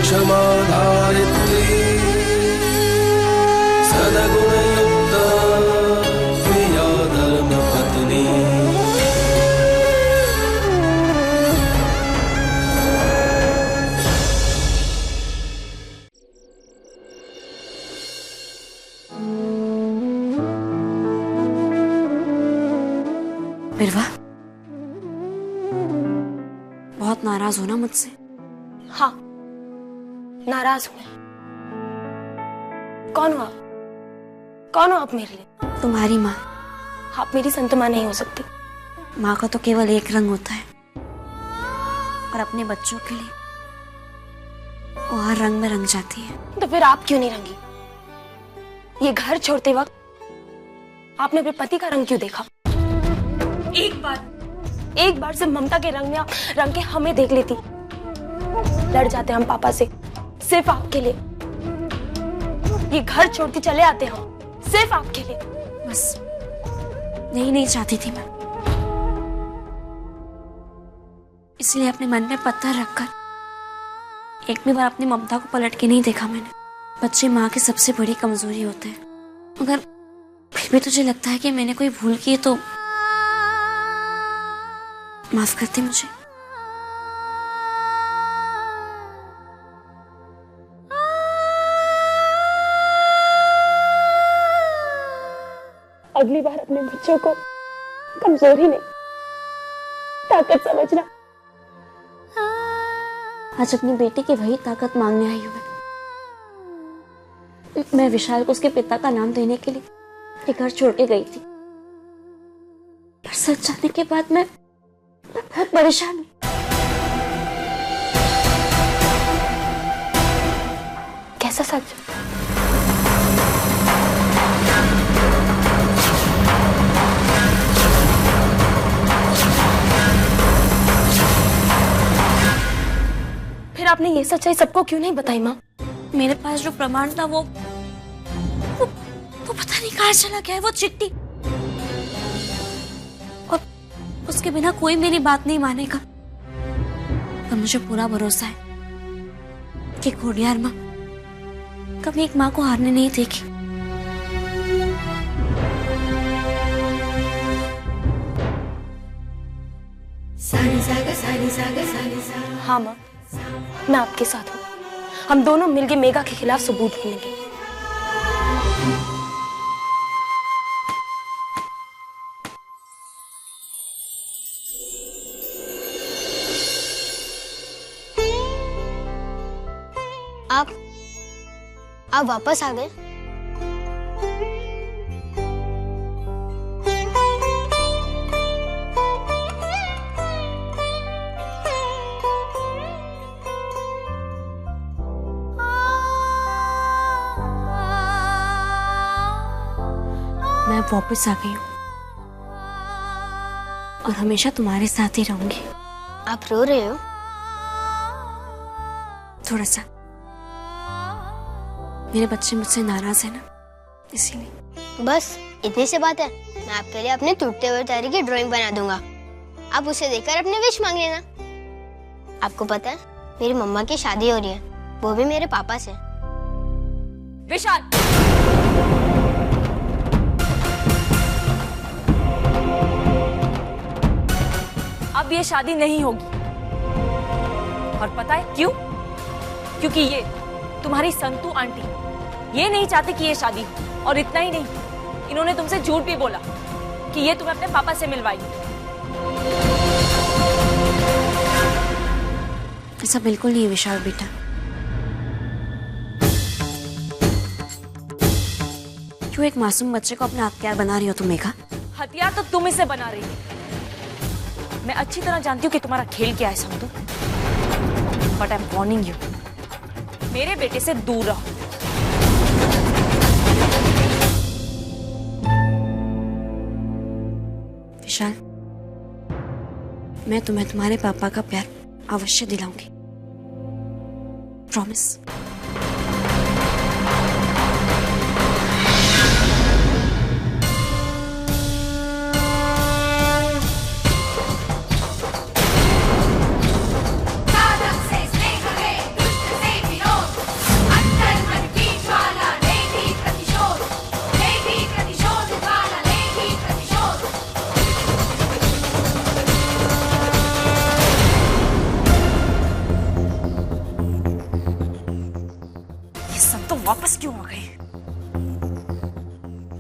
क्षमाधारित्री सद्गुणयुक्ता प्रिया धर्मपत्नी। बिरवा, बहुत नाराज हो ना मुझसे? हाँ, नाराज हूं मैं। कौन हो आप? कौन हो आप मेरे लिए? तुम्हारी माँ। आप मेरी संत माँ नहीं हो सकती। माँ का तो केवल एक रंग होता है और अपने बच्चों के लिए वो हर रंग में रंग जाती है। तो फिर आप क्यों नहीं रंगी? ये घर छोड़ते वक्त आपने अपने पति का रंग क्यों देखा? एक बार सिर्फ ममता के रंग में आप रंग के हमें देख लेती। लड़ जाते हम पापा से सिर्फ आपके लिए। ये घर छोड़ के चले आते हम सिर्फ आपके लिए। बस नहीं चाहती थी मैं, इसलिए अपने मन में पत्थर रखकर एक भी बार अपनी ममता को पलट के नहीं देखा मैंने। बच्चे माँ की सबसे बड़ी कमजोरी होते हैं, मगर फिर भी तुझे लगता है कि मैंने कोई भूल की है तो माफ करती मुझे। अगली बार अपने बच्चों को कमजोरी नहीं ताकत समझना। आज अपनी बेटी की वही ताकत मांगने आई हूं मैं विशाल को उसके पिता का नाम देने के लिए ये घर छोड़ के गई थी, पर सच जानने के बाद मैं बहुत परेशान हूं। कैसा सच? फिर आपने ये सच्चाई सबको क्यों नहीं बताई माँ? मेरे पास जो प्रमाण था वो पता नहीं कहाँ चला गया है, वो चिट्ठी। और उसके बिना कोई मेरी बात नहीं मानेगा। पर मुझे पूरा भरोसा है कि घोड़ियार माँ कभी एक माँ को हारने नहीं देगी। हाँ माँ, मैं आपके साथ हूँ। हम दोनों मिलके मेघा के खिलाफ सबूत ढूंढेंगे। आप वापस आ गए? मैं वापस आ गई हूँ और हमेशा तुम्हारे साथ ही रहूंगी। आप रो रहे हो? थोड़ा सा। मेरे बच्चे मुझसे नाराज है ना, इसीलिए। बस इतनी सी बात है। मैं आपके लिए अपने टूटते हुए तारे की ड्राइंग बना दूंगा। आप उसे देखकर अपने विश मांग लेना। आपको पता है मेरी मम्मा की शादी हो रही है, वो भी मेरे पापा से। विशाल, अब ये शादी नहीं होगी। और पता है क्यों? क्योंकि ये तुम्हारी संतू आंटी ये नहीं चाहती कि ये शादी हो। और इतना ही नहीं, इन्होंने तुमसे झूठ भी बोला कि ये तुम्हें अपने पापा से मिलवाएगी। ऐसा बिल्कुल नहीं है विशाल बेटा। क्यों एक मासूम बच्चे को अपना हथियार बना रही हो तुम मेघा? हथियार तो तुम इसे बना रही हो। मैं अच्छी तरह जानती हूँ कि तुम्हारा खेल क्या है Santu. But I am warning you, मेरे बेटे से दूर रहो। विशाल, मैं तुम्हें तुम्हारे पापा का प्यार अवश्य दिलाऊंगी, प्रॉमिस। ये सब तो वापस क्यों आ गए?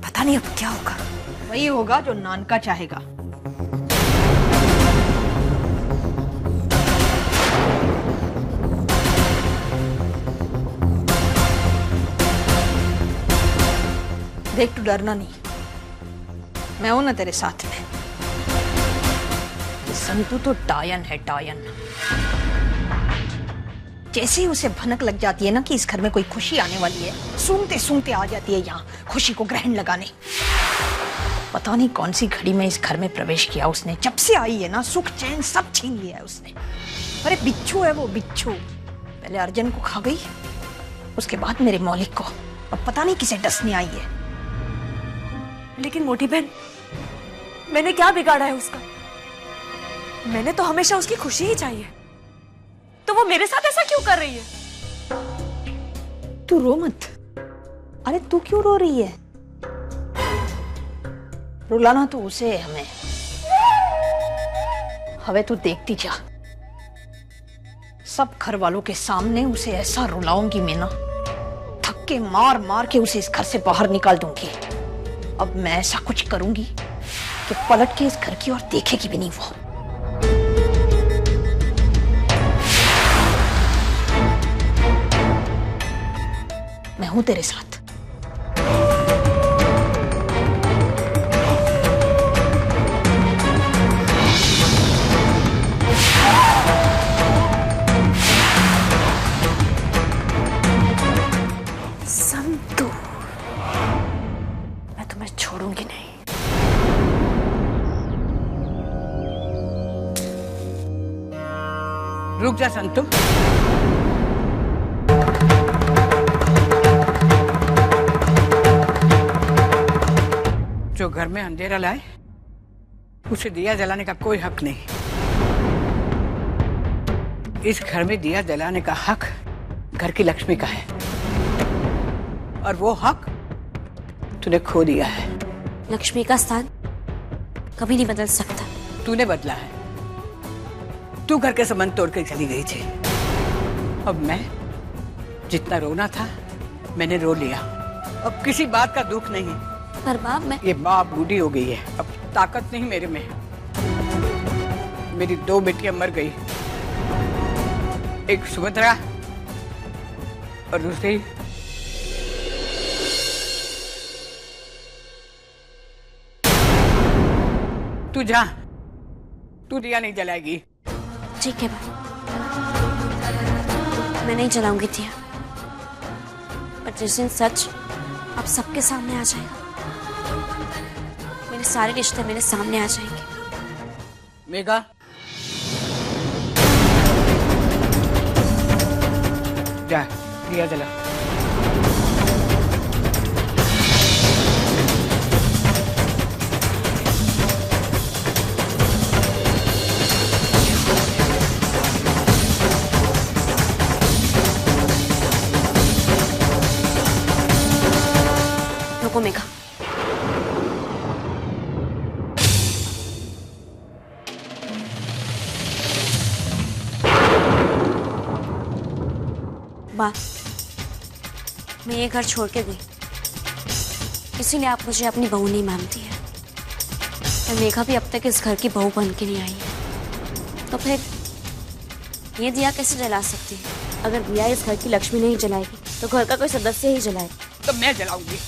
पता नहीं अब क्या होगा। वही होगा जो नानका चाहेगा। देख, तू डरना नहीं, मैं हूं ना तेरे साथ में। ये संतू तो डायन है, डायन। जैसे ही उसे भनक लग जाती है ना कि इस घर में कोई खुशी आने वाली है, सूंघते सूंघते आ जाती है यहाँ खुशी को ग्रहण लगाने। पता नहीं कौन सी घड़ी में इस घर में प्रवेश किया उसने। जब से आई है ना, सुख चैन सब छीन लिया है उसने। अरे बिच्छू है वो, बिच्छू। पहले अर्जुन को खा गई, उसके बाद मेरे मौलिक को। अब पता नहीं किसे डसने आई है। लेकिन मोटी बहन, मैंने क्या बिगाड़ा है उसका? मैंने तो हमेशा उसकी खुशी ही चाहिए, तो वो मेरे साथ ऐसा क्यों कर रही है? तू रो मत। अरे तू क्यों रो रही है? रुलाना तो उसे है हमें। हवे तू देखती जा, सब घर वालों के सामने उसे ऐसा रुलाऊंगी मैं ना, धक्के मार मार के उसे इस घर से बाहर निकाल दूंगी। अब मैं ऐसा कुछ करूंगी कि पलट के इस घर की ओर देखेगी भी नहीं वो। मैं हूं तेरे साथ। संतू, मैं तुम्हें छोड़ूंगी नहीं। रुक जा संतू। जो घर में अंधेरा लाए उसे दिया जलाने का कोई हक नहीं। इस घर में दिया जलाने का हक घर की लक्ष्मी का है, और वो हक तूने खो दिया है। लक्ष्मी का स्थान कभी नहीं बदल सकता। तूने बदला है। तू घर के संबंध तोड़ कर चली गई थी। अब मैं जितना रोना था मैंने रो लिया। अब किसी बात का दुख नहीं। पर बाप, मैं ये माँ बूढ़ी हो गई है, अब ताकत नहीं मेरे में। मेरी 2 बेटियां मर गई, एक सुभद्रा और दूसरी तू जा। तू दिया नहीं जलाएगी। ठीक है बाप, मैं नहीं जलाऊंगी दिया। पर जिस दिन सच अब सबके सामने आ जाएगा, मेरे सारे रिश्ते मेरे सामने आ जाएंगे। मेघा, जा दिया जला। रुको मेघा, बा, मैं ये घर छोड़ के गई, इसीलिए आप मुझे अपनी बहू नहीं मानती है। और मेघा भी अब तक इस घर की बहू बन के नहीं आई है, तो फिर ये दिया कैसे जला सकती है? अगर दिया इस घर की लक्ष्मी नहीं जलाएगी तो घर का कोई सदस्य ही जलाएगा। तो मैं जलाऊंगी।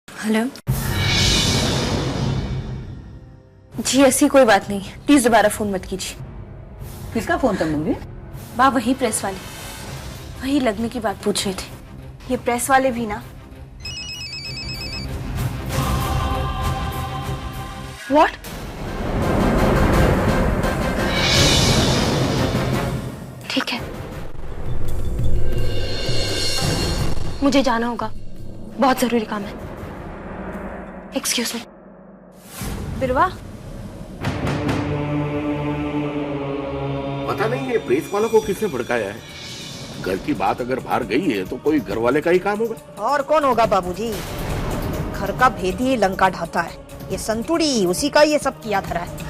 हेलो जी, ऐसी कोई बात नहीं, प्लीज दोबारा फोन मत कीजिए। किसका फोन था मुझे? वाह, वही प्रेस वाले, वही लगने की बात पूछ रहे थे। ये प्रेस वाले भी ना। व्हाट? ठीक है, मुझे जाना होगा, बहुत जरूरी काम है। Excuse me. बिरवा, पता नहीं ये प्रेस वालों को किसने भड़काया है। घर की बात अगर बाहर गई है तो कोई घर वाले का ही काम होगा। और कौन होगा बाबूजी? घर का भेद ही लंका ढाता है। ये संतुड़ी उसी का ये सब किया धरा है।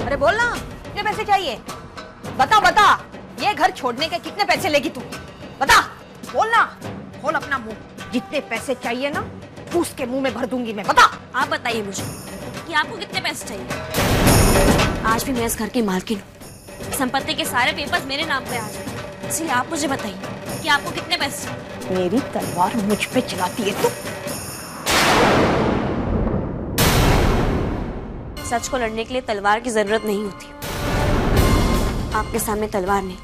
अरे बोलना, कितने पैसे चाहिए? बता बता, ये घर छोड़ने के कितने पैसे लेगी तू? बता, बोलना, खोल अपना मुंह। जितने पैसे चाहिए ना उसके मुंह में भर दूंगी मैं। बता। आप बताइए मुझे कि आपको कितने पैसे चाहिए। आज भी मैं इस घर की मालकिन हूँ, संपत्ति के सारे पेपर्स मेरे नाम पे आ जाए, इसलिए आप मुझे बताइए कि आपको कितने पैसे चाहिए। मेरी तलवार मुझ पे चलाती है तू। सच को लड़ने के लिए तलवार की जरूरत नहीं होती। आपके सामने तलवार नहीं,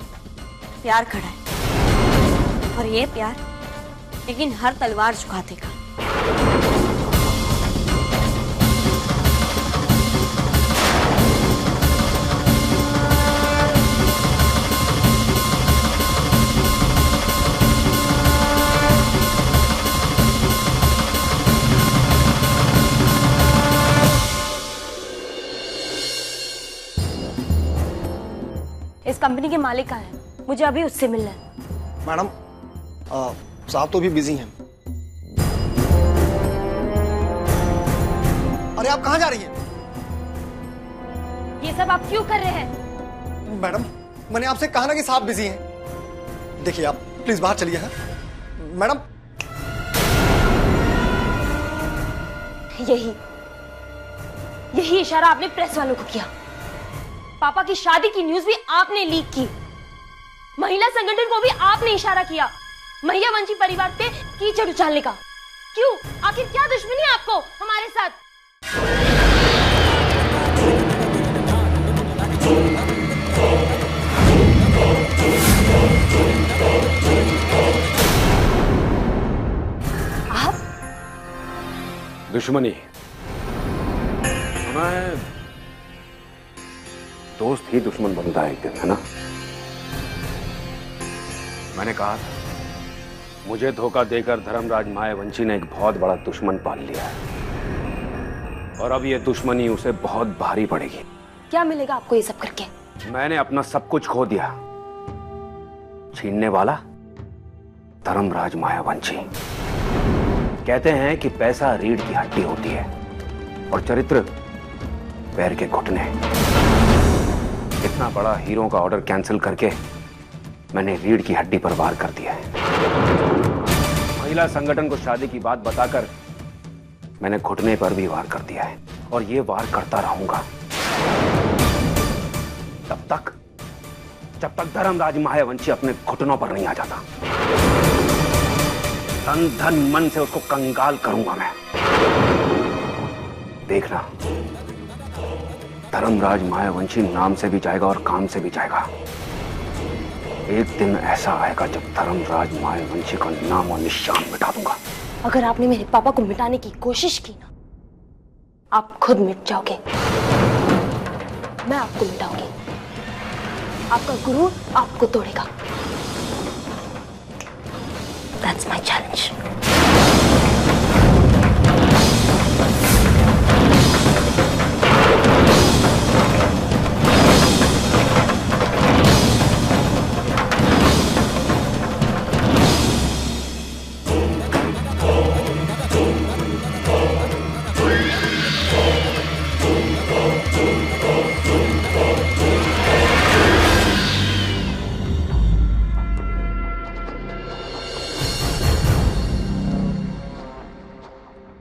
प्यार खड़ा है, और ये प्यार लेकिन हर तलवार झुका देगा। इस कंपनी के मालिक का है, मुझे अभी उससे मिलना है। मैडम, साहब तो भी बिजी हैं। अरे आप कहाँ जा रही हैं? ये सब आप क्यों कर रहे हैं? मैडम, मैंने आपसे कहा ना कि साहब बिजी हैं। देखिए आप प्लीज बाहर चलिए। हैं मैडम? यही इशारा आपने प्रेस वालों को किया। पापा की शादी की न्यूज भी आपने लीक की। महिला संगठन को भी आपने इशारा किया महिला वंशी परिवार पे कीचड़ उछालने का। क्यों? आखिर क्या दुश्मनी है आपको हमारे साथ? आप? दुश्मनी सुना है, दोस्त ही दुश्मन बनता है एक दिन, है ना? मैंने कहा मुझे धोखा देकर धर्मराज मायावंशी ने एक बहुत बड़ा दुश्मन पाल लिया है, और अब ये दुश्मनी उसे बहुत भारी पड़ेगी। क्या मिलेगा आपको ये सब करके? मैंने अपना सब कुछ खो दिया। छीनने वाला धर्मराज मायावंशी। कहते हैं कि पैसा रीढ़ की हड्डी होती है और चरित्र पैर के घुटने। इतना बड़ा हीरो का ऑर्डर कैंसिल करके मैंने रीढ़ की हड्डी पर वार कर दिया है। महिला संगठन को शादी की बात बताकर मैंने घुटने पर भी वार कर दिया है, और ये वार करता रहूंगा जब तक धर्मराज मायावंशी अपने घुटनों पर नहीं आ जाता। तन धन मन से उसको कंगाल करूंगा मैं। देखना, धर्मराज मायावंशी नाम से भी जाएगा और काम से भी जाएगा। एक दिन ऐसा आएगा जब धर्मराज मायावंशी का नाम और निशान मिटा दूंगा। अगर आपने मेरे पापा को मिटाने की कोशिश की ना, आप खुद मिट जाओगे। मैं आपको मिटाऊंगी। आपका गुरु आपको तोड़ेगा। That's my challenge.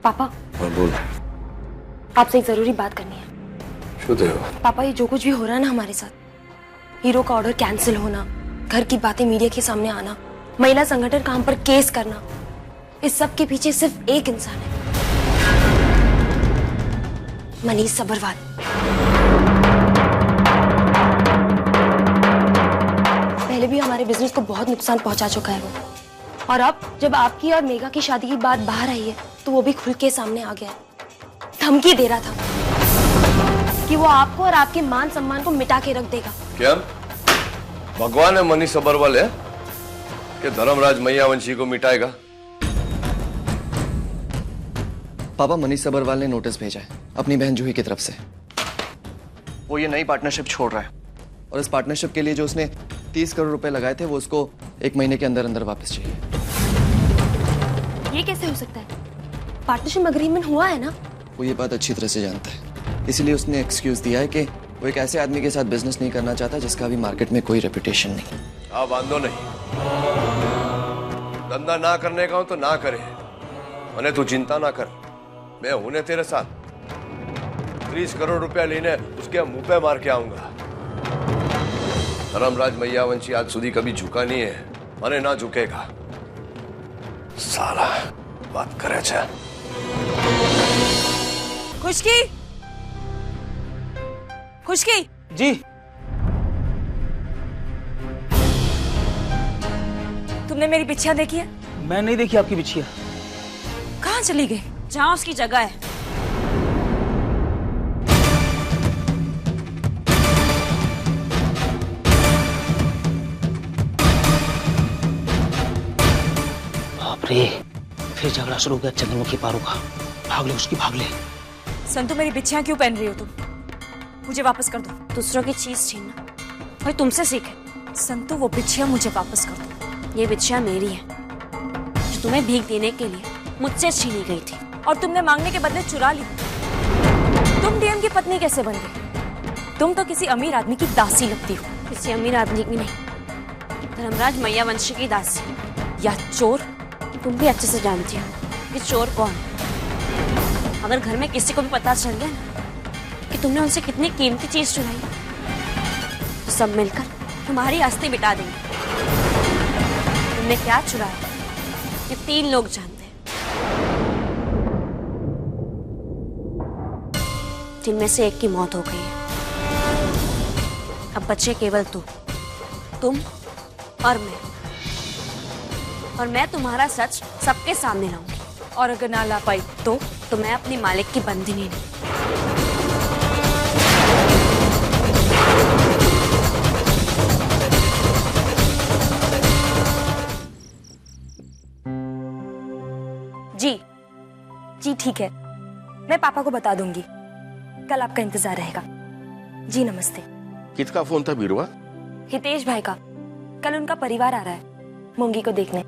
पापा, बोल। आपसे एक जरूरी बात करनी है। शुदेव। पापा, ये जो कुछ भी हो रहा है ना हमारे साथ, हीरो का ऑर्डर कैंसिल होना, घर की बातें मीडिया के सामने आना, महिला संगठन का हम पर केस करना, इस सब के पीछे सिर्फ एक इंसान है, मनीष सबरवाल। पहले भी हमारे बिजनेस को बहुत नुकसान पहुंचा चुका है वो, और अब जब आपकी और मेघा की शादी की बात बाहर आई है तो वो भी खुल के सामने आ गया है। धमकी दे रहा था कि वो आपको और आपके मान सम्मान को मिटा के रख देगा। क्या भगवान है मनीष सबरवाल है कि धर्मराज मैयावंशी को मिटाएगा? पापा, मनीष सबरवाल ने नोटिस भेजा है अपनी बहन जूही की तरफ से। वो ये नई पार्टनरशिप छोड़ रहा है और इस पार्टनरशिप के लिए जो उसने 30 करोड़ रुपए लगाए थे वो उसको 1 महीने के अंदर अंदर वापस चाहिए। ये कैसे हो सकता है? पार्टनरशिप एग्रीमेंट हुआ है ना? वो ये बात अच्छी तरह से जानता है, इसीलिए उसने एक्सक्यूज दिया है कि वो एक ऐसे आदमी के साथ बिजनेस नहीं करना चाहता जिसका अभी मार्केट में कोई रेपुटेशन नहीं। हाँ, बांधो नहीं, धंधा ना करने का हो तो ना करे, मने तू चिंता ना कर, मैं हूं ने तेरे साथ। 30 करोड़ रुपया लेने उसके मुंह पे मार के आऊंगा। धर्मराज मैयावंशी आज सुधी कभी झुका नहीं है, मने ना झुकेगा। साला बात करे छे। खुशकी, खुशकी जी। तुमने मेरी बिछिया देखी है? मैं नहीं देखी आपकी बिछिया। कहाँ चली गई? जहाँ उसकी जगह है। बाप रे, फिर झगड़ा शुरू हो गया चंद्रमुखी पारू का। भाग ले उसकी, भाग ले। संतु, मेरी बिछिया क्यों पहन रही हो तुम? मुझे वापस कर दो। दूसरों की चीज छीनना भाई तुमसे सीखे। संतु, वो बिछिया मुझे वापस कर दो। ये बिछिया मेरी है जो तुम्हें भीख देने के लिए मुझसे छीनी गई थी और तुमने मांगने के बदले चुरा ली। तुम डीएम की पत्नी कैसे बन गई? तुम तो किसी अमीर आदमी की दासी लगती हो। किसी अमीर आदमी की नहीं, धर्मराज मैयावंशी की दासी या चोर। तुम भी अच्छे से जानती हो कि चोर कौन है। अगर घर में किसी को भी पता चल गया ना कि तुमने उनसे कितनी कीमती चीज चुराई तो सब मिलकर तुम्हारी आस्ती मिटा देंगे। तुमने क्या चुराया ये 3 लोग जानते हैं, जिनमें से एक की मौत हो गई है। अब बचे केवल तुम और मैं तुम्हारा सच सबके सामने लाऊंगी। और अगर ना ला पाई तो मैं अपनी मालिक की बंदिनी नहीं। जी ठीक है, मैं पापा को बता दूंगी। कल आपका इंतजार रहेगा। जी नमस्ते। किसका फोन था बीरवा? हितेश भाई का। कल उनका परिवार आ रहा है मूंगी को देखने।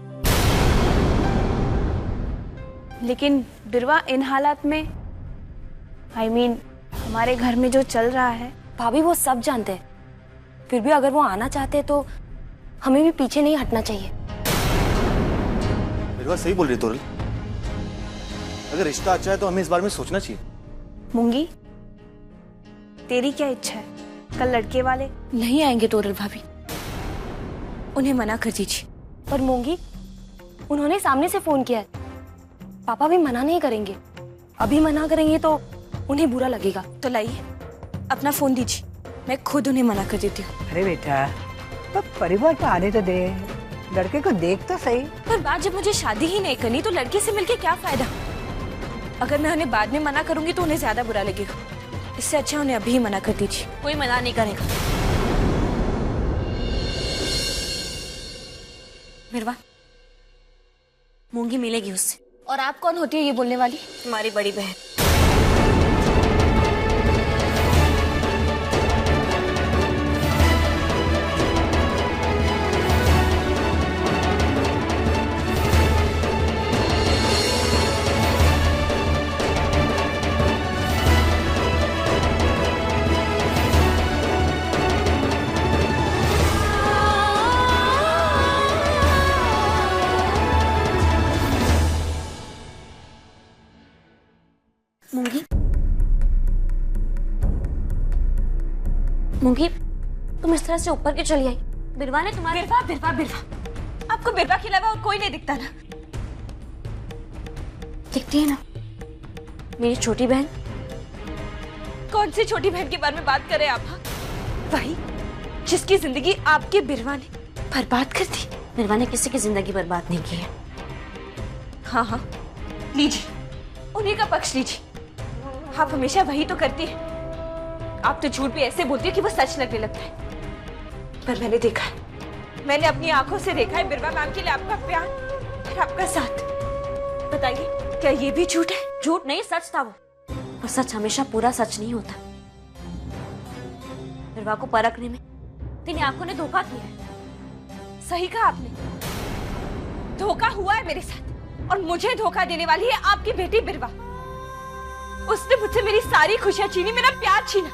लेकिन बिरवा, इन हालात में हमारे घर में जो चल रहा है। भाभी, वो सब जानते हैं, फिर भी अगर वो आना चाहते हैं तो हमें भी पीछे नहीं हटना चाहिए। बिरवा सही बोल रही तोरल, अगर रिश्ता अच्छा है तो हमें इस बारे में सोचना चाहिए। मूंगी, तेरी क्या इच्छा है? कल लड़के वाले नहीं आएंगे तोरल भाभी, उन्हें मना कर दीजिए। पर मूंगी, उन्होंने सामने से फोन किया है, पापा भी मना नहीं करेंगे। अभी मना करेंगे तो उन्हें बुरा लगेगा। तो लाइए अपना फोन दीजिए, मैं खुद उन्हें मना कर देती हूँ। अरे बेटा, तो परिवार को आने तो दे, लड़के को देख तो सही। पर बात जब मुझे शादी ही नहीं करनी तो लड़के से मिलके क्या फायदा? अगर मैं उन्हें बाद में मना करूंगी तो उन्हें ज्यादा बुरा लगेगा। इससे अच्छा उन्हें अभी ही मना कर दीजिए। कोई मना नहीं करेगा। बिरवा, मूंगी मिलेगी उससे। और आप कौन होती है ये बोलने वाली? तुम्हारी बड़ी बहन। मूंगी, तुम इस तरह से ऊपर क्यों चली आई? बिरवा ने तुम्हारे बिरवा आपको बिरवा के अलावा और कोई नहीं दिखता ना? दिखती है ना मेरी छोटी बहन। कौन सी छोटी बहन के बारे में बात कर रहे हैं आप? वही जिसकी जिंदगी आपके बिरवा ने बर्बाद कर दी। बिरवा ने किसी की जिंदगी बर्बाद नहीं की है। हाँ हाँ, लीजिए, उन्हीं का पक्ष लीजिए। आप हमेशा वही तो करती है। आप तो झूठ भी ऐसे बोलती है कि वो सच लगने लगता है। पर मैंने देखा है, मैंने अपनी आंखों से देखा है बिरवा मैम के लिए आपका प्यार और आपका साथ। बताइए, क्या ये भी झूठ है? झूठ नहीं, सच था वो। और सच हमेशा पूरा सच नहीं होता। बिरवा को परखने में तेरी आंखों ने धोखा किया है। सही कहा आपने, धोखा हुआ है मेरे साथ, और मुझे धोखा देने वाली है आपकी बेटी बिरवा। उसने मुझसे मेरी सारी खुशियां छीनी, मेरा प्यार छीना,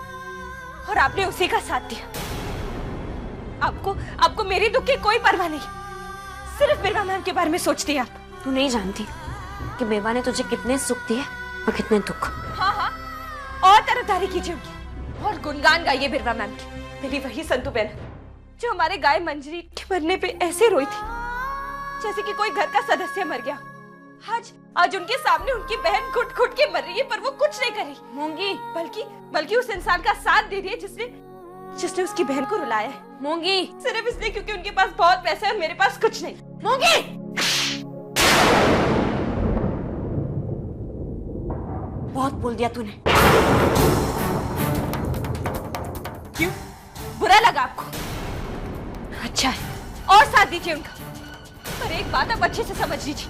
और आपने उसी का साथ दिया। आपको मेरे दुख की कोई परवाह नहीं, सिर्फ बिरवा मैम के बारे में सोचती है आप। तू नहीं जानती कि बिरवा ने तुझे कितने सुख दिए और कितने दुख। हाँ हाँ, और तरफदारी कीजिए उनकी, और गुणगान गाइए बिरवा मैम की। मेरी वही संतू बहन जो हमारे गाय मंजरी के मरने पे ऐसे रोई थी जैसे कि कोई घर का सदस्य मर गया। आज उनके सामने उनकी बहन घुट घुट के मर रही है, पर वो कुछ नहीं कर रही मूंगी, बल्कि उस इंसान का साथ दे रही है जिसने उसकी बहन को रुलाया है। मूंगी, सिर्फ इसलिए क्योंकि उनके पास बहुत पैसे है और मेरे पास कुछ नहीं। मूंगी, बहुत बोल दिया तूने। क्यों, बुरा लगा आपको? अच्छा है, और साथ दीजिए उनका। पर एक बात आप अच्छे से समझ लीजिए,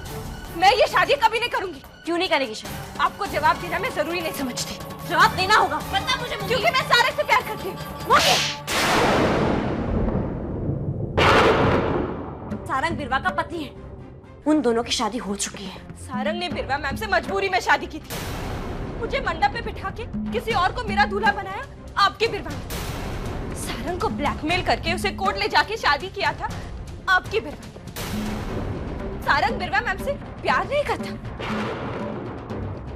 मैं ये शादी कभी नहीं करूंगी। क्यों नहीं करेगी शादी? आपको जवाब देना मैं जरूरी नहीं समझती। जवाब देना होगा, पता मुझे, क्योंकि मैं सारंग से प्यार करती हूँ। सारंग बिरवा का पति है, उन दोनों की शादी हो चुकी है। सारंग ने बिरवा मैम से मजबूरी में शादी की थी। मुझे मंडप पे बिठा के किसी और को मेरा दूल्हा बनाया आपके बिरवा ने। सारंग को ब्लैकमेल करके उसे कोर्ट ले जाके शादी किया था आपकी बिरवा ने। सारंग बिरवा मैम से प्यार नहीं करता।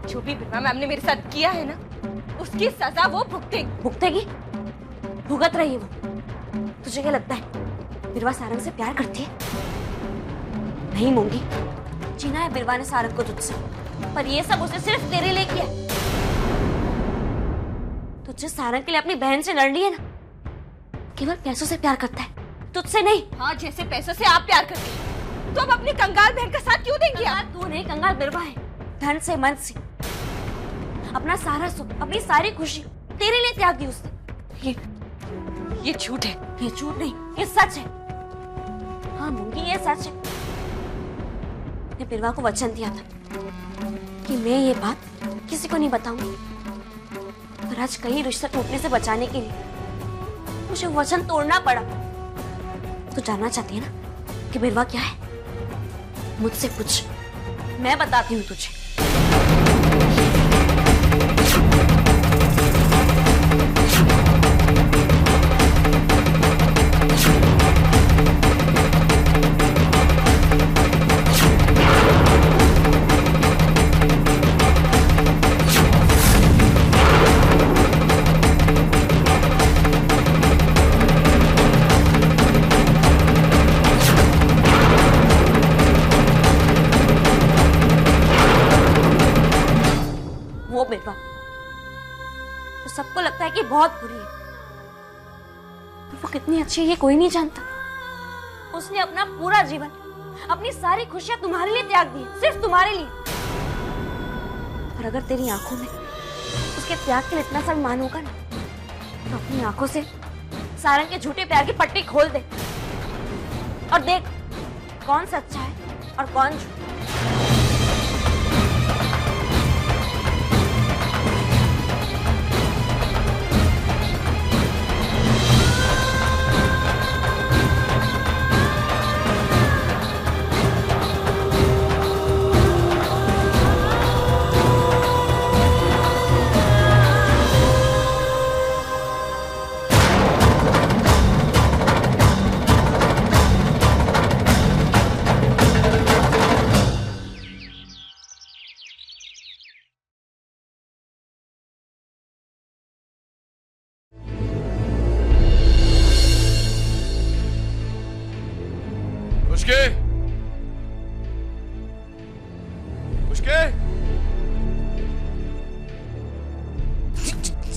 जो भी बिरवा मैम ने मेरे साथ किया है ना, उसकी सजा वो भुगतेगी, भुगत रही है वो। तुझे क्या लगता है बिरवा सारंग से प्यार करती है? नहीं मूंगी, जीना है बिरवा ने सारंग को तुझसे, पर ये सब उसे सिर्फ तेरे लिए किया। तुझे सारंग के लिए अपनी बहन से लड़नी है ना, केवल पैसों से प्यार करता है, तुझसे नहीं। हाँ, जैसे पैसों से आप प्यार करते हैं, तो अब अपनी कंगाल बहन का साथ क्यों देंगे आप? तू नहीं, कंगाल बिरवा है। धन से, मन से, अपना सारा सुख, अपनी सारी खुशी तेरे लिए त्याग दी उसने। ये झूठ है। ये झूठ नहीं, ये सच है। हाँ मूंगी, ये सच है। मैं बिरवा को वचन दिया था कि मैं ये बात किसी को नहीं बताऊंगी, पर आज कई रिश्ते टूटने से बचाने के लिए मुझे वचन तोड़ना पड़ा। तू जानना चाहती है ना कि बिरवा क्या है? मुझसे पूछ, मैं बताती हूँ तुझे। बिरवा तो सबको लगता है कि बहुत बुरी है, पर वो कितनी अच्छी है ये कोई नहीं जानता। उसने अपना पूरा जीवन, अपनी सारी खुशियां तुम्हारे लिए त्याग दी, सिर्फ तुम्हारे लिए। और अगर तेरी आंखों में उसके त्याग के लिए इतना सम्मान होगा ना, तो अपनी आंखों से सारंग के झूठे प्यार की पट्टी खोल दे और देख कौन सच्चा है और कौन झूठा।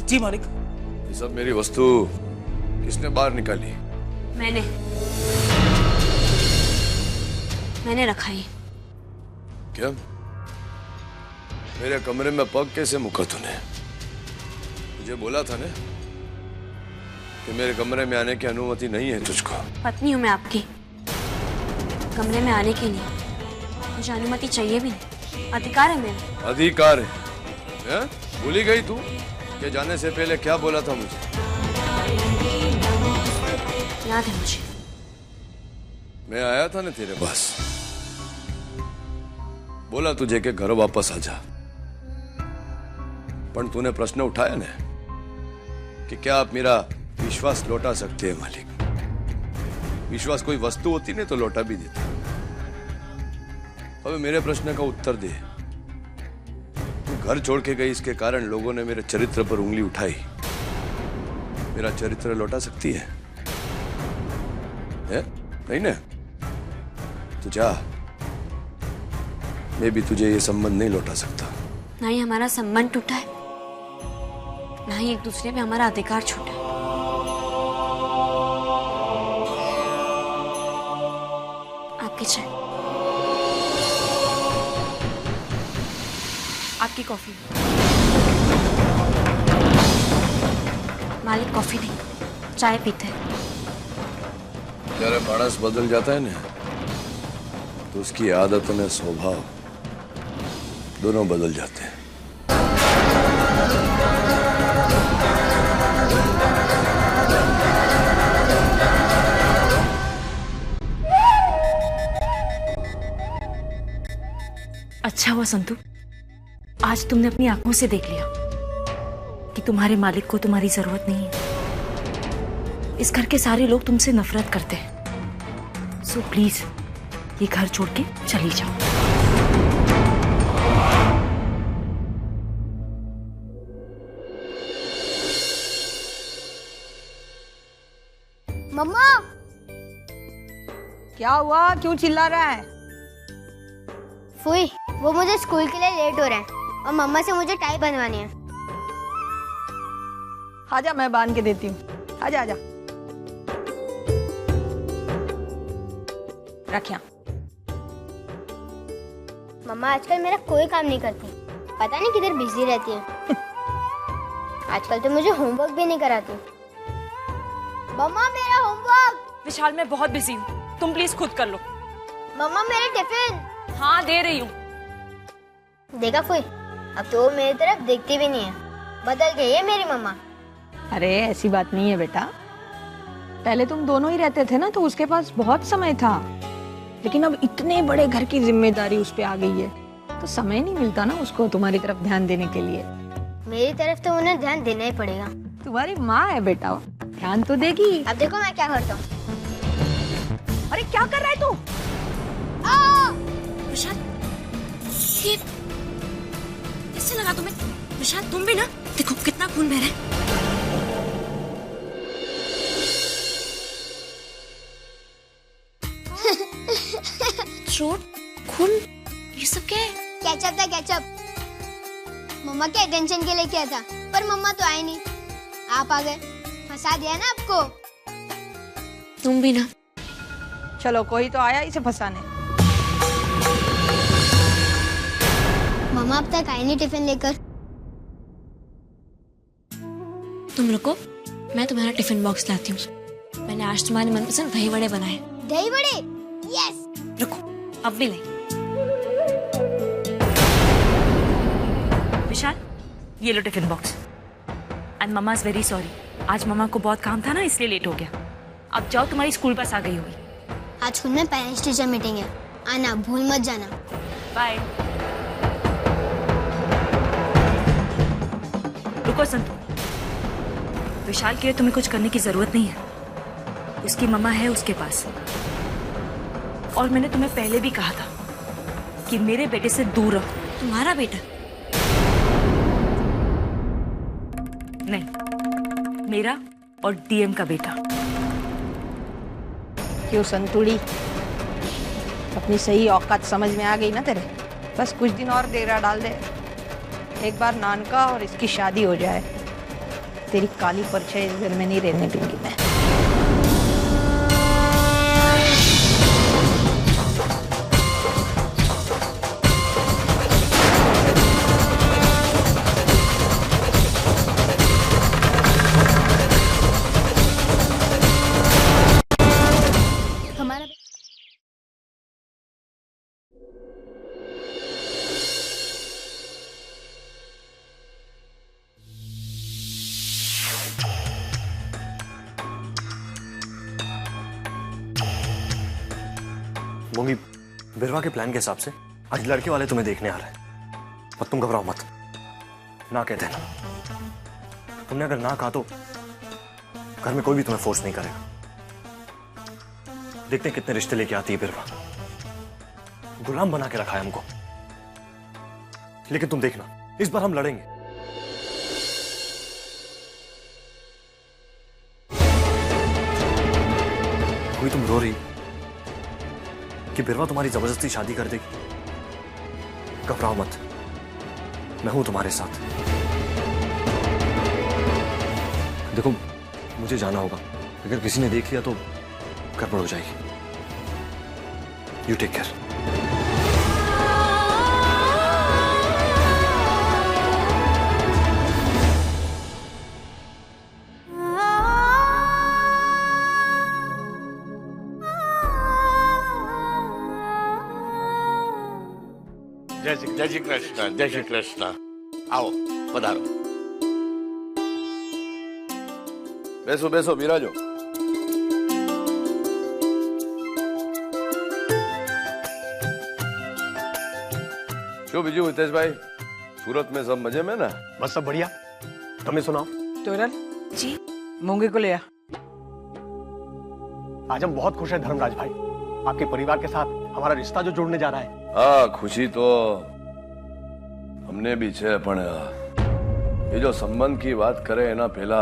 जी मालिक। ये सब मेरी वस्तु किसने बाहर निकाली? मैंने। मैंने रखा है। क्या? मेरे कमरे में पग कैसे मुका तूने? मुझे बोला था ना कि मेरे कमरे में आने की अनुमति नहीं है तुझको। पत्नी हूँ मैं आपकी, कमरे में आने की नहीं। मुझे अनुमति चाहिए भी नहीं, अधिकार है मेरा। अधिकार है? भूली गई तू कि जाने से पहले क्या बोला था मुझे? याद है मुझे। मैं आया था ना तेरे पास, बोला तुझे कि घर वापस आ जा, पर तूने प्रश्न उठाया ना कि क्या आप मेरा विश्वास लौटा सकते हैं मालिक। विश्वास कोई वस्तु होती नहीं तो लौटा भी देता। अब मेरे प्रश्न का उत्तर दे। तू घर छोड़ के गई, इसके कारण लोगों ने मेरे चरित्र पर उंगली उठाई। मेरा चरित्र लौटा सकती है? नहीं ना? तो जा, मैं भी तुझे ये संबंध नहीं लौटा सकता। ना ही हमारा संबंध टूटा है, ना ही एक दूसरे पे हमारा अधिकार छूटा है। आपकी चाय। आपकी कॉफी। मालिक कॉफी नहीं, चाय पीते हैं। जरा मानस बदल जाता है ना तो उसकी आदत में स्वभाव दोनों बदल जाते हैं। अच्छा हुआ संतू, आज तुमने अपनी आंखों से देख लिया कि तुम्हारे मालिक को तुम्हारी जरूरत नहीं है। इस घर के सारे लोग तुमसे नफरत करते हैं। सो प्लीज ये घर छोड़ के चली जाओ। मम्मा! क्या हुआ? क्यों चिल्ला रहा है? फुई, वो मुझे स्कूल के लिए लेट हो रहे हैं और मम्मा से मुझे टाई बनवानी है। आजा, मैं बांध के देती हूँ। आजा आजा, रख यहाँ। मम्मा आजकल मेरा कोई काम नहीं करती, पता नहीं किधर बिजी रहती है। आजकल तो मुझे होमवर्क भी नहीं कराती। मम्मा मेरा होमवर्क। विशाल, मैं बहुत बिजी हूँ, तुम प्लीज खुद कर लो। मम्मा मेरे टिफिन। हाँ दे रही हूँ। देखा फुई, अब तो वो मेरी तरफ देखती भी नहीं है, बदल गई है मेरी मम्मा। अरे ऐसी बात नहीं है बेटा, पहले तुम दोनों ही रहते थे ना तो उसके पास बहुत समय था, लेकिन अब इतने बड़े घर की जिम्मेदारी उस पे आ गई है तो समय नहीं मिलता ना उसको तुम्हारी तरफ ध्यान देने के लिए। मेरी तरफ तो उन्हें ध्यान देना ही पड़ेगा। तुम्हारी माँ है बेटा, ध्यान तो देगी। अब देखो मैं क्या करता हूँ। अरे क्या कर रहा है तू? विशाल, ये किससे लगा तुम्हें? विशाल तुम भी ना, देखो कितना खून बह रहा है। चोट, खून, ये सब क्या है? केचप था केचप। मम्मा के अटेंशन के लिए किया था, पर मम्मा तो आई नहीं। आप आ गए, फंसा दिया ना आपको। तुम भी ना। चलो कोई तो आया इसे फंसाने। मम्मा अब तक आई नहीं टिफिन लेकर। तुम रुको, मैं तुम्हारा टिफिन बॉक्स लाती हूँ। मैंने आज तुम्हारे मनपसंद दही वड़े बनाए। दही वड़े? यस। रुको, अब भी नहीं। विशाल, ये लो tiffin box. And mamma is very sorry, आज मम्मा को बहुत काम था ना इसलिए लेट हो गया। अब जाओ, तुम्हारी स्कूल बस आ गई होगी। आज स्कूल में पेरेंट्स टीचर मीटिंग है, आना भूल मत जाना। बाय। रुको संतू, विशाल के लिए तुम्हें कुछ करने की जरूरत नहीं है, उसकी मम्मा है उसके पास। और मैंने तुम्हें पहले भी कहा था कि मेरे बेटे से दूर रहो। तुम्हारा बेटा? नहीं, मेरा और डीएम का बेटा। क्यों संतुड़ी, अपनी सही औकात समझ में आ गई ना तेरे? बस कुछ दिन और डेरा डाल दे, एक बार नानका और इसकी शादी हो जाए, तेरी काली परछाई इस घर में नहीं रहने दूंगी मैं। मम्मी, बिरवा के प्लान के हिसाब से आज लड़के वाले तुम्हें देखने आ रहे हैं, और तुम घबराओ मत, ना कह देना। तुमने अगर ना कहा तो घर में कोई भी तुम्हें फोर्स नहीं करेगा। देखते हैं कितने रिश्ते लेके आती है बिरवा। गुलाम बना के रखा है हमको, लेकिन तुम देखना इस बार हम लड़ेंगे। कोई तुम रो रही कि बिरवा तुम्हारी जबरदस्ती शादी कर देगी? घबराओ मत, मैं हूं तुम्हारे साथ। देखो मुझे जाना होगा, अगर किसी ने देख लिया तो गड़बड़ हो जाएगी। You take care. जय श्री कृष्ण, जय श्री कृष्ण। आओ पधारो, બેસો બેસો, બિરાજો। क्यों बिजू हितेश भाई, सूरत में सब मजे में ना? बस सब बढ़िया, तुम्हें सुनाओ। तोरल जी मूंगे को ले आ। आज हम बहुत खुश हैं धर्मराज भाई, आपके परिवार के साथ हमारा रिश्ता जो जोड़ने जा रहा है। हाँ, खुशी तो हमने भी छे, पण ये जो संबंध की बात करे है ना, पहला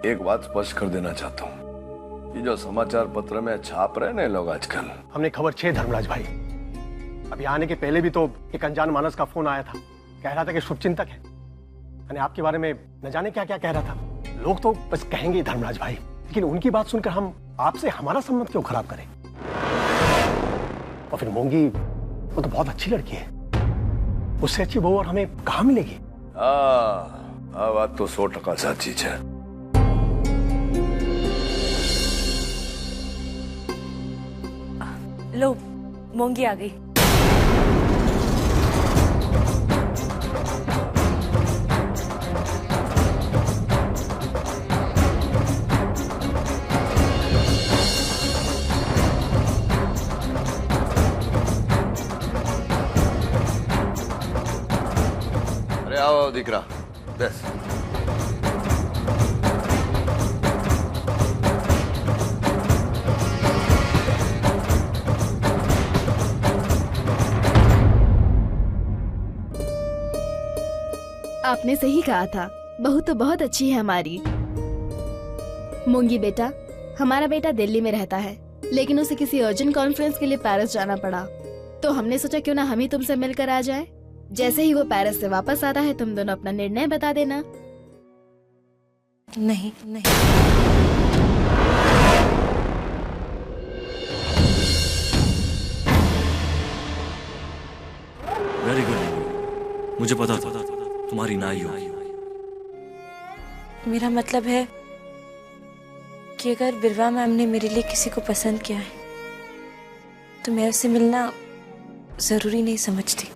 एक बात स्पष्ट कर देना चाहता हूँ। ये जो समाचार पत्र में छाप रहे हैं लोग आजकल, हमने खबर छे धर्मराज भाई। अभी आने के पहले भी तो एक अनजान मानस का फोन आया था, कह रहा था कि शुभचिंतक है, यानी आपके बारे में न जाने क्या क्या कह रहा था। लोग तो बस कहेंगे धर्मराज भाई, लेकिन उनकी बात सुनकर हम आपसे हमारा संबंध क्यों खराब करें? और फिर मोंगी, वो तो बहुत अच्छी लड़की है, उससे अच्छी बहू और हमें कहाँ मिलेगी? हाँ, बात तो 100% सच्ची है। लो, मोंगी आ गई। अरे आओ दिकरा, बस। आपने सही कहा था, बहू तो बहुत अच्छी है हमारी। मूंगी बेटा, हमारा बेटा दिल्ली में रहता है, लेकिन उसे किसी अर्जेंट कॉन्फ्रेंस के लिए पेरिस जाना पड़ा, तो हमने सोचा क्यों ना हम ही तुमसे मिलकर आ जाए। जैसे ही वो पेरिस से वापस आता है, तुम दोनों अपना निर्णय बता देना। नहीं नहीं, वेरी गुड, मुझे पता था तुम्हारी ना ही होगी। मेरा मतलब है कि अगर बिरवा मैम ने मेरे लिए किसी को पसंद किया है तो मैं उससे मिलना जरूरी नहीं समझती।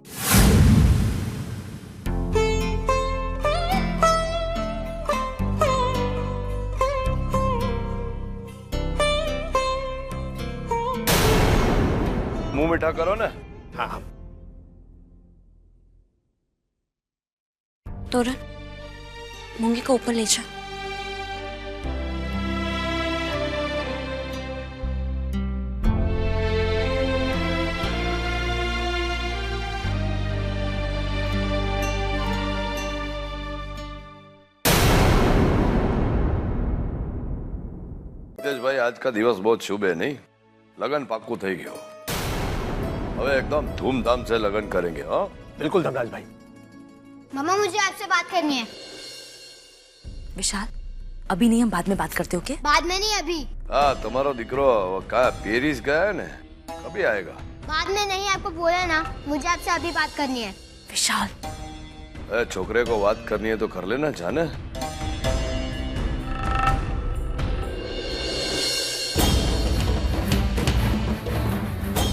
मुंह मीठा करो ना। हाँ, तोरन, मूंगी को ऊपर ले जा। हितेश भाई, आज का दिवस बहुत शुभ है नहीं? लगन पाक्कू થઈ ગયો। હવે एकदम धूमधाम से लगन करेंगे। हाँ बिल्कुल धर्मराज भाई। मामा, मुझे आपसे बात करनी है। विशाल, अभी नहीं, हम बाद में बात करते हो क्या? बाद में नहीं, अभी। हाँ, तुम्हारो दिकरो क्या पेरिस गया है ना, कभी आएगा? बाद में नहीं, आपको बोला ना, मुझे आपसे अभी बात करनी है। विशाल, छोकरे को बात करनी है तो कर लेना, जाने।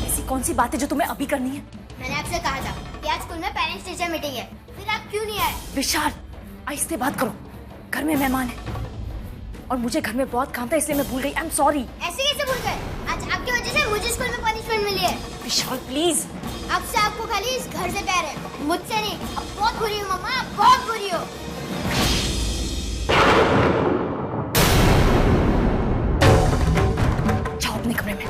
ऐसी कौन सी बात है जो तुम्हें अभी करनी है? मैंने आपसे कहा था कि आज स्कूल में पेरेंट्स टीचर मीटिंग है, फिर आप क्यों नहीं आए? विशाल, आहिस्ते बात करो, घर में मेहमान है और मुझे घर में बहुत काम था, इसलिए मैं भूल गई। I am sorry. ऐसे कैसे भूल गए? आज आपकी वजह से मुझे स्कूल में पनिशमेंट मिली है। विशाल प्लीज। अब से आपको खाली इस घर से प्यार है, मुझसे नहीं। अब बहुत बुरी हो मम्मा, आप बहुत बुरी हो। जाओ अपने कमरे में।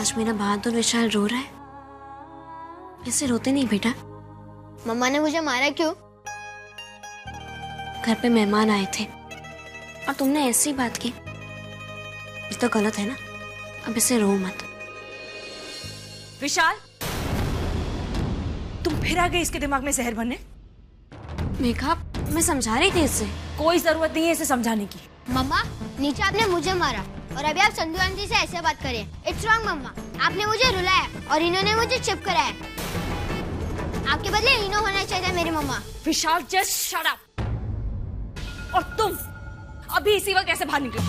आज मेरा बहादुर विशाल रो रहा है। ऐसे रोते नहीं बेटा। मम्मा ने मुझे मारा क्यों? घर पे मेहमान आए थे और तुमने ऐसी बात की। ये तो गलत है ना। अब इसे रो मत। विशाल, तुम फिर आ गए इसके दिमाग में जहर भरने। मेघा, मैं समझा रही थी इससे। कोई जरूरत नहीं है इसे समझाने की। मम्मा, नीचे आपने मुझे मारा और अभी आप संधू आंटी से ऐसे बात करें। इट्स रॉन्ग मम्मा। आपने मुझे रुलाया और इन्होंने मुझे चिप कराया। आपके बदले इनो होना चाहिए मेरी मम्मा। विशाल, जस्ट शट अप। और तुम अभी इसी वक्त कैसे बाहर निकलो?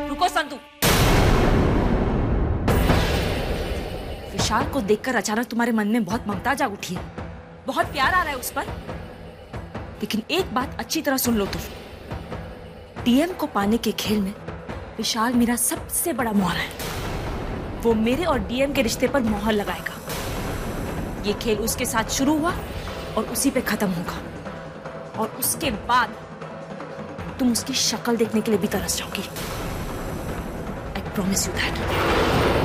रुको संतु। विशाल को देखकर अचानक तुम्हारे मन में बहुत ममता जाग उठी है, बहुत प्यार आ रहा है उस पर। लेकिन एक बात अच्छी तरह सुन लो तुम, डीएम को पाने के खेल में विशाल मेरा सबसे बड़ा मोहरा है। वो मेरे और डीएम के रिश्ते पर मोहर लगाएगा। ये खेल उसके साथ शुरू हुआ और उसी पे खत्म होगा। और उसके बाद तुम उसकी शक्ल देखने के लिए भी तरस जाओगी। I promise you that.